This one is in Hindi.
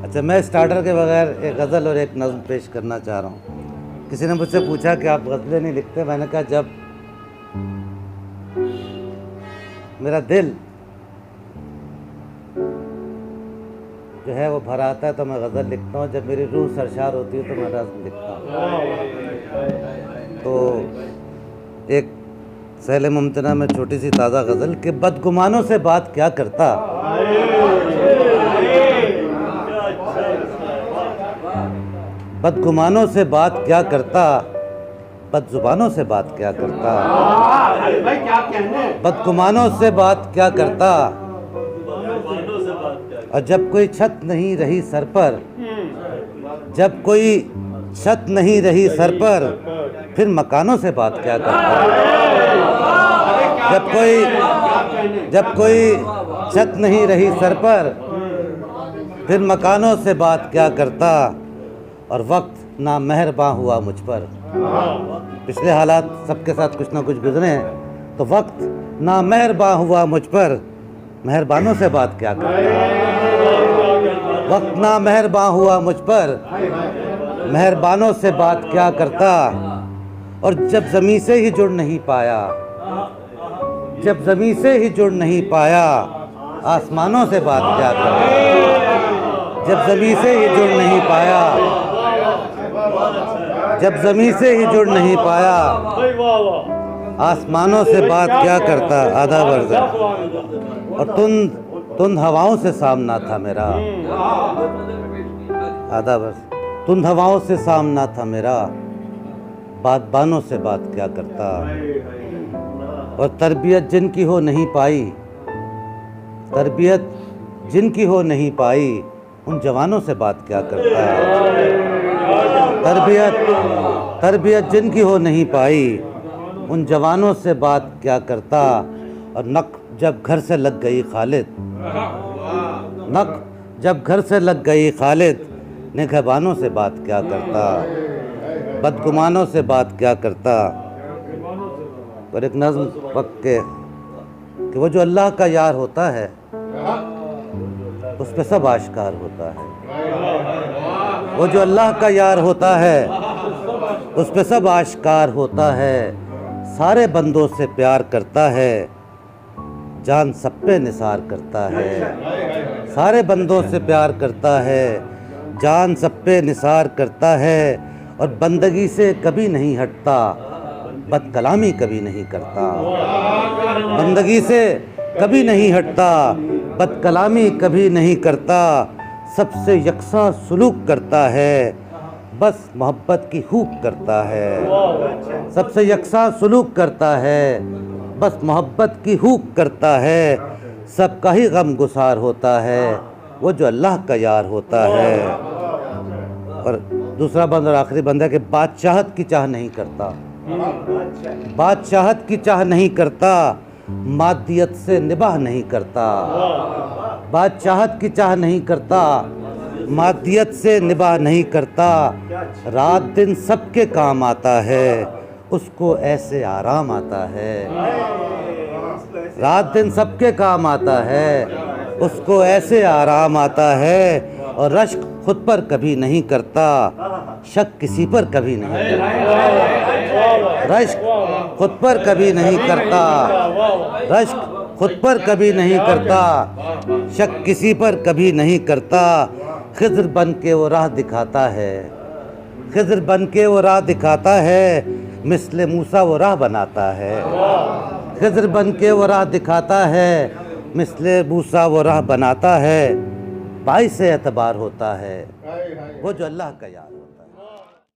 अच्छा, मैं स्टार्टर के बगैर एक गज़ल और एक नज़्म पेश करना चाह रहा हूँ। किसी ने मुझसे पूछा कि आप गज़लें नहीं लिखते। मैंने कहा जब मेरा दिल जो है वो भर आता है तो मैं गज़ल लिखता हूँ, जब मेरी रूह सरशार होती है तो मैं नज़्म लिखता हूँ। तो एक सहले मुमतना में छोटी सी ताज़ा गज़ल कि बदगुमानों से बात क्या करता, बदगुमानों से बात क्या करता, बदजुबानों से बात क्या करता, बदगुमानों से बात क्या करता। और जब कोई छत नहीं रही सर पर, जब कोई छत नहीं रही सर पर, फिर मकानों से बात क्या करता। जब कोई छत नहीं रही सर पर, फिर मकानों से बात क्या करता। और वक्त ना मेहरबान हुआ मुझ पर। पिछले हालात सबके साथ कुछ ना कुछ गुजरे हैं, तो वक्त ना मेहरबान हुआ मुझ पर, मेहरबानों से बात क्या करता। वक्त ना मेहरबान हुआ मुझ पर, मेहरबानों से बात क्या करता। और जब ज़मीं से ही जुड़ नहीं पाया, जब ज़मीं से ही जुड़ नहीं पाया, आसमानों से बात क्या करता। जब ज़मीं से ही जुड़ नहीं पाया, जब ज़मीं से ही जुड़ नहीं पाया, आसमानों से बात क्या करता। आधा वर्ष और तुंद हवाओं से सामना था मेरा, आधा वर्ष तुंद हवाओं से सामना था मेरा, बादबानों से बात क्या करता। और तरबियत जिनकी हो नहीं पाई, तरबियत जिनकी हो नहीं पाई, उन जवानों से बात क्या करता। तरबियत जिनकी हो नहीं पाई, उन जवानों से बात क्या करता। और नक जब घर से लग गई खालिद, नक जब घर से लग गई खालिद, निगहबानों से बात क्या करता। बदगुमानों से बात क्या करता। और एक नज़्म वक्त के कि वो जो अल्लाह का यार होता है उस पे सब आश्कार होता है। वो जो अल्लाह का यार होता है उस पे सब आश्कार होता है। सारे बंदों से प्यार करता है, जान सब पे निसार करता है। सारे बंदों से प्यार करता है, जान सब पे निसार करता है। और बंदगी से कभी नहीं हटता, बदकलामी कभी नहीं करता। बंदगी से कभी नहीं हटता, बदकलामी कभी नहीं करता। सबसे यकसा सुलूक करता है, बस मोहब्बत की हुक करता है। सबसे यकसा सुलूक करता है, बस मोहब्बत की हुक करता है। सबका ही गम गुसार होता है, वो जो अल्लाह का यार होता है। और दूसरा बंद और आखिरी बंद है कि बादशाहत की चाह नहीं करता, बादशाहत की चाह नहीं करता, मादियत से निबाह नहीं करता। बादशाहत की चाह नहीं करता, मादियत से निबाह नहीं करता। रात दिन सबके काम आता है, उसको ऐसे आराम आता है। रात दिन सबके काम आता है, उसको ऐसे आराम आता है। और रश्क खुद पर कभी नहीं करता, शक किसी पर कभी नहीं करता। रश्क खुद पर कभी नहीं करता, रश्क खुद पर कभी नहीं करता, शक किसी पर कभी नहीं करता। खिज़्र बन के वो राह दिखाता है, खिज़्र बन के वो राह दिखाता है, मिस्ले मूसा वो राह बनाता है। खिज़्र बन के वो राह दिखाता है, मिस्ले मूसा वो राह बनाता है। बाइस से एतबार होता है, वो जो अल्लाह का यार।